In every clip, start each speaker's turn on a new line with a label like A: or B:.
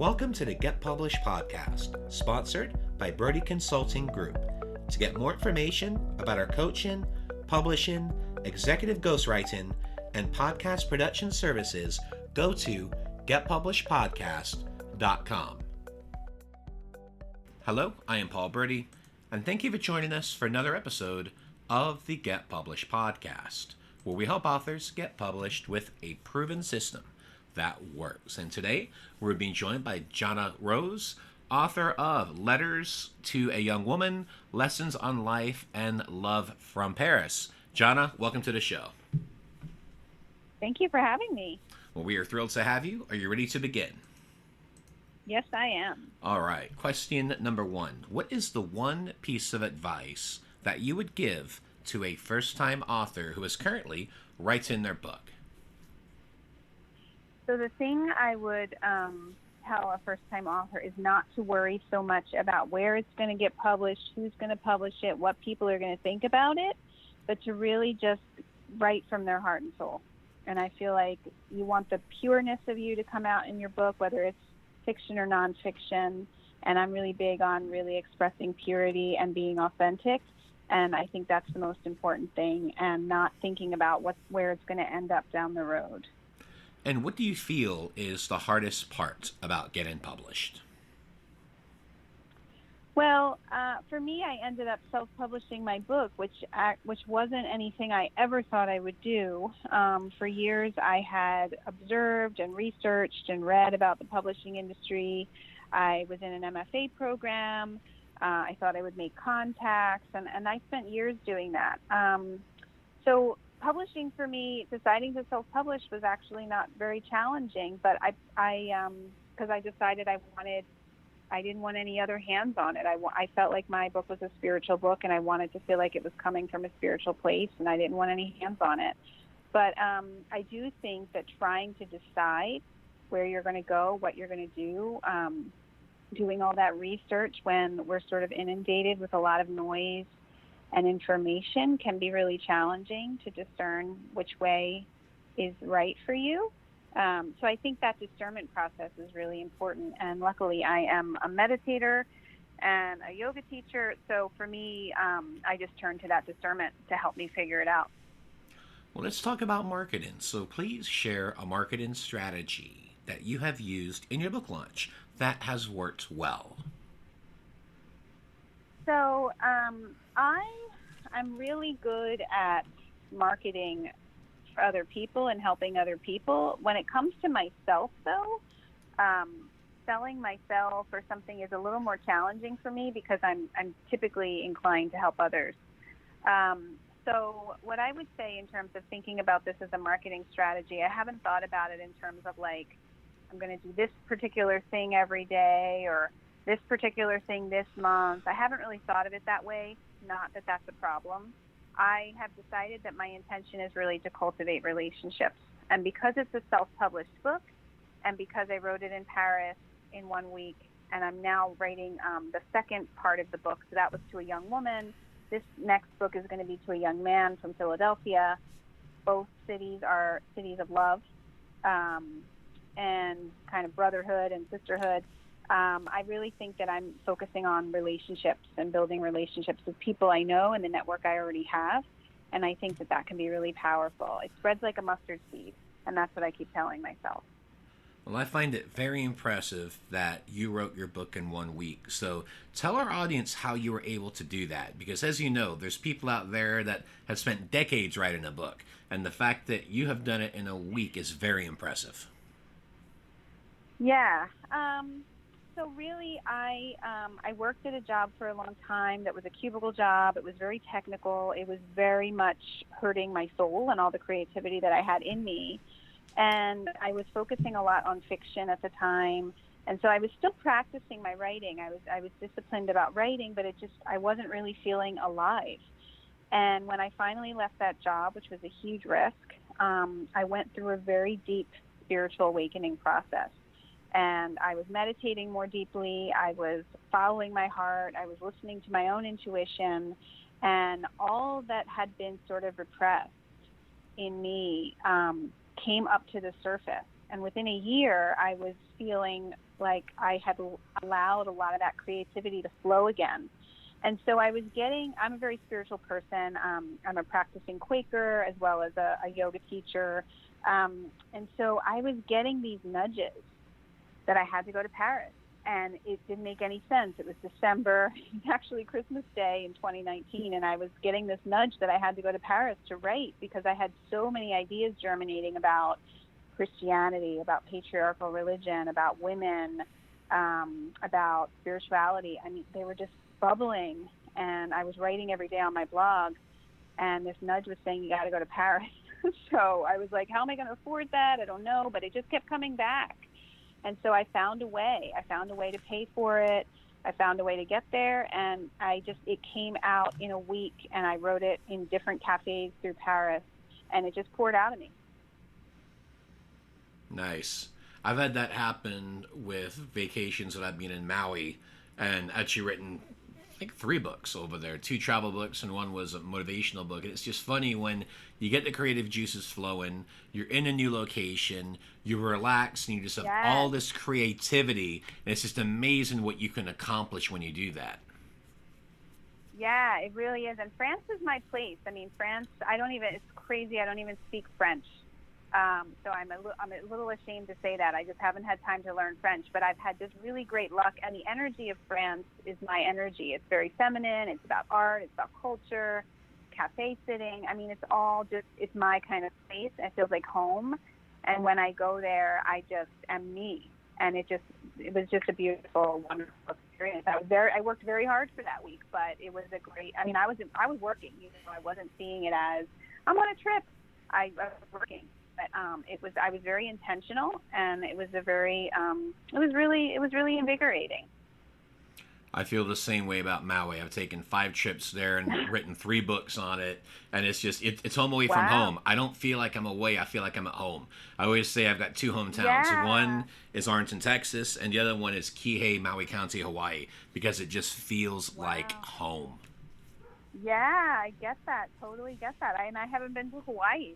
A: Welcome to the Get Published podcast, sponsored by Brodie Consulting Group. To get more information about our coaching, publishing, executive ghostwriting, and podcast production services, go to getpublishedpodcast.com. Hello, I am Paul Brodie, and thank you for joining us for another episode of the Get Published podcast, where we help authors get published with a proven system that works. And today, we're being joined by Jana Rose, author of Letters to a Young Woman, Lessons on Life, and Love from Paris. Jana, welcome to the show.
B: Thank you for having me.
A: Well, we are thrilled to have you. Are you ready to begin?
B: Yes, I am.
A: All right. Question number one. What is the one piece of advice that you would give to a first-time author who is currently writing their book?
B: So the thing I would tell a first-time author is not to worry so much about where it's going to get published, who's going to publish it, what people are going to think about it, but to really just write from their heart and soul. And I feel like you want the pureness of you to come out in your book, whether it's fiction or nonfiction. And I'm really big on really expressing purity and being authentic. And I think that's the most important thing, and not thinking about where it's going to end up down the road.
A: And what do you feel is the hardest part about getting published?
B: Well, for me, I ended up self-publishing my book, which wasn't anything I ever thought I would do. For years, I had observed and researched and read about the publishing industry. I was in an MFA program. I thought I would make contacts, and I spent years doing that. So publishing for me, deciding to self-publish was actually not very challenging, but because I decided I didn't want any other hands on it. I felt like my book was a spiritual book, and I wanted to feel like it was coming from a spiritual place, and I didn't want any hands on it. But I do think that trying to decide where you're going to go, what you're going to do, doing all that research when we're sort of inundated with a lot of noise and information can be really challenging to discern which way is right for you. So I think that discernment process is really important. And luckily, I am a meditator and a yoga teacher. So for me, I just turn to that discernment to help me figure it out.
A: Well, let's talk about marketing. So please share a marketing strategy that you have used in your book launch that has worked well.
B: So I'm really good at marketing for other people and helping other people. When it comes to myself, though, selling myself or something is a little more challenging for me because I'm typically inclined to help others. So what I would say in terms of thinking about this as a marketing strategy, I haven't thought about it in terms of like, I'm going to do this particular thing every day or this particular thing this month. I haven't really thought of it that way. Not that that's a problem. I have decided that my intention is really to cultivate relationships. And because it's a self-published book, and because I wrote it in Paris in 1 week, and I'm now writing the second part of the book, so that was to a young woman. This next book is going to be to a young man from Philadelphia. Both cities are cities of love and kind of brotherhood and sisterhood. I really think that I'm focusing on relationships and building relationships with people I know and the network I already have. And I think that can be really powerful. It spreads like a mustard seed. And that's what I keep telling myself.
A: Well, I find it very impressive that you wrote your book in 1 week. So tell our audience how you were able to do that. Because as you know, there's people out there that have spent decades writing a book. And the fact that you have done it in a week is very impressive.
B: Yeah. So really, I worked at a job for a long time that was a cubicle job. It was very technical. It was very much hurting my soul and all the creativity that I had in me. And I was focusing a lot on fiction at the time. And so I was still practicing my writing. I was disciplined about writing, but I wasn't really feeling alive. And when I finally left that job, which was a huge risk, I went through a very deep spiritual awakening process. And I was meditating more deeply. I was following my heart. I was listening to my own intuition. And all that had been sort of repressed in me came up to the surface. And within a year, I was feeling like I had allowed a lot of that creativity to flow again. And so I'm a very spiritual person. I'm a practicing Quaker as well as a yoga teacher. And so I was getting these nudges that I had to go to Paris. And it didn't make any sense. It was December, actually Christmas Day in 2019, and I was getting this nudge that I had to go to Paris to write because I had so many ideas germinating about Christianity, about patriarchal religion, about women, about spirituality. I mean, they were just bubbling, and I was writing every day on my blog, and this nudge was saying, you got to go to Paris. So I was like, how am I going to afford that? I don't know, but it just kept coming back. And so I found a way. I found a way to pay for it. I found a way to get there, and it came out in a week, and I wrote it in different cafes through Paris, and it just poured out of me.
A: Nice. I've had that happen with vacations that I've been in Maui, and actually written I think 3 books over there, 2 travel books and 1 was a motivational book. And it's just funny when you get the creative juices flowing, you're in a new location, you relax, and you just have all this creativity, and it's just amazing what you can accomplish when you do that.
B: Yeah, it really is. And France is my place. I mean, France, it's crazy, I don't even speak French. So I'm a little ashamed to say that. I just haven't had time to learn French, but I've had just really great luck. And the energy of France is my energy. It's very feminine. It's about art. It's about culture, cafe sitting. I mean, it's my kind of place. It feels like home. And when I go there, I just am me. And it was just a beautiful, wonderful experience. I worked very hard for that week, but it was I was working. I wasn't seeing it as I'm on a trip. I was working. But I was very intentional, and it was really invigorating.
A: I feel the same way about Maui. I've taken 5 trips there and written 3 books on it, and it's just it's home away from home. I don't feel like I'm away. I feel like I'm at home. I always say I've got 2 hometowns.
B: Yeah.
A: One is Arlington, Texas, and the other one is Kihei, Maui County, Hawaii, because it just feels like home.
B: Yeah, I get that. Totally get that. I haven't been to Hawaii.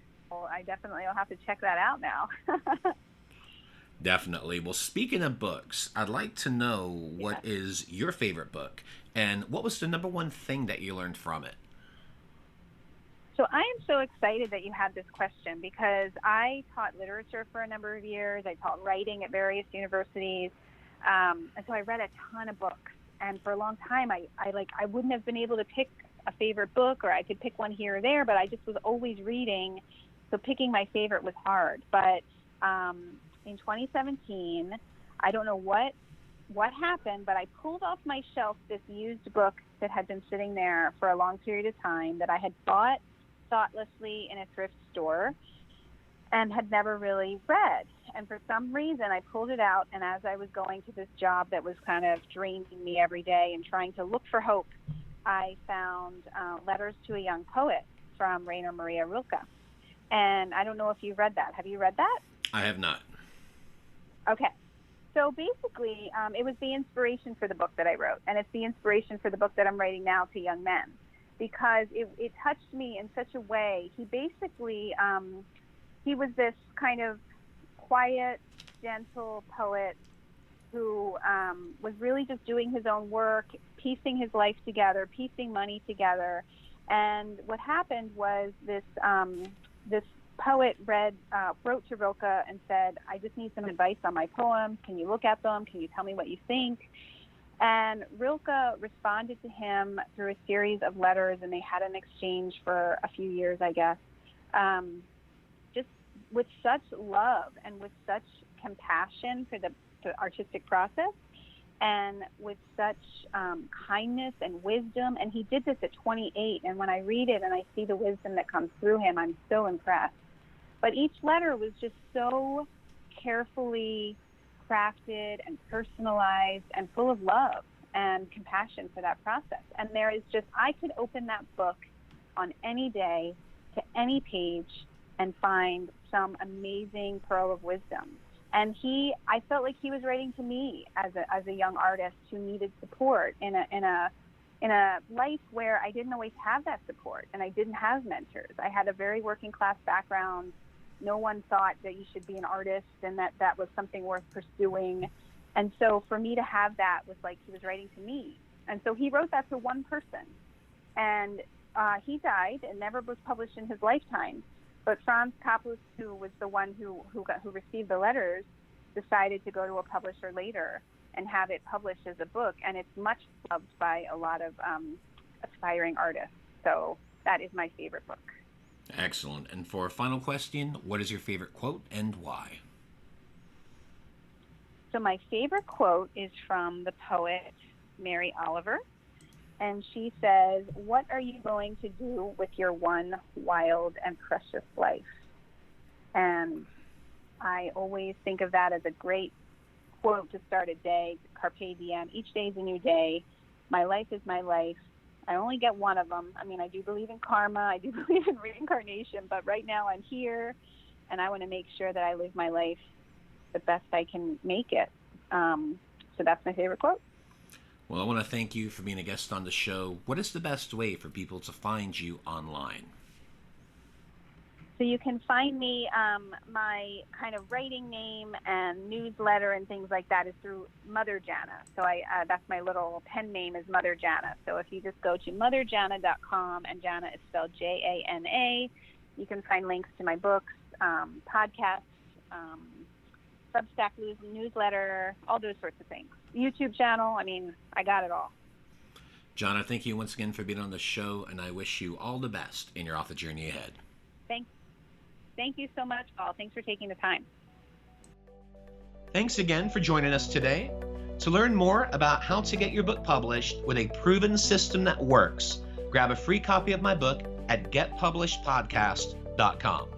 B: I definitely will have to check that out now.
A: Definitely. Well, speaking of books, I'd like to know what is your favorite book, and what was the number one thing that you learned from it?
B: So I am so excited that you had this question, because I taught literature for a number of years. I taught writing at various universities, and so I read a ton of books. And for a long time, I wouldn't have been able to pick a favorite book, or I could pick one here or there, but I just was always reading. So picking my favorite was hard. But in 2017, I don't know what happened, but I pulled off my shelf this used book that had been sitting there for a long period of time that I had bought thoughtlessly in a thrift store and had never really read. And for some reason, I pulled it out, and as I was going to this job that was kind of draining me every day and trying to look for hope, I found Letters to a Young Poet from Rainer Maria Rilke. And I don't know if you've read that. Have you read that?
A: I have not.
B: Okay. So basically, it was the inspiration for the book that I wrote, and it's the inspiration for the book that I'm writing now to young men, because it touched me in such a way. He basically, he was this kind of quiet, gentle poet who was really just doing his own work, piecing his life together, piecing money together. And what happened was this poet wrote to Rilke and said, I just need some advice on my poems. Can you look at them? Can you tell me what you think? And Rilke responded to him through a series of letters, and they had an exchange for a few years, I guess, just with such love and with such compassion for the artistic process, and with such kindness and wisdom. And he did this at 28. And when I read it and I see the wisdom that comes through him, I'm so impressed. But each letter was just so carefully crafted and personalized and full of love and compassion for that process. And there is just, I could open that book on any day to any page and find some amazing pearl of wisdom. And I felt like he was writing to me as a young artist who needed support in a life where I didn't always have that support, and I didn't have mentors. I had a very working class background. No one thought that you should be an artist and that that was something worth pursuing. And so for me to have that was like he was writing to me. And so he wrote that to one person. And he died and never was published in his lifetime. But Franz Kapus, who was the one who received the letters, decided to go to a publisher later and have it published as a book. And it's much loved by a lot of aspiring artists. So that is my favorite book.
A: Excellent. And for a final question, what is your favorite quote and why?
B: So my favorite quote is from the poet Mary Oliver. And she says, "What are you going to do with your one wild and precious life?" And I always think of that as a great quote to start a day, carpe diem. Each day is a new day. My life is my life. I only get one of them. I mean, I do believe in karma. I do believe in reincarnation. But right now I'm here, and I want to make sure that I live my life the best I can make it. So that's my favorite quote.
A: Well, I want to thank you for being a guest on the show. What is the best way for people to find you online?
B: So you can find me, my kind of writing name and newsletter and things like that is through Mother Jana. So that's my little pen name is Mother Jana. So if you just go to motherjana.com, and Jana is spelled Jana, you can find links to my books, podcasts, Substack newsletter, all those sorts of things. YouTube channel, I mean, I got it all.
A: Jana, thank you once again for being on the show, and I wish you all the best in your author journey ahead.
B: Thank you so much, Paul. Thanks for taking the time.
A: Thanks again for joining us today. To learn more about how to get your book published with a proven system that works, grab a free copy of my book at getpublishedpodcast.com.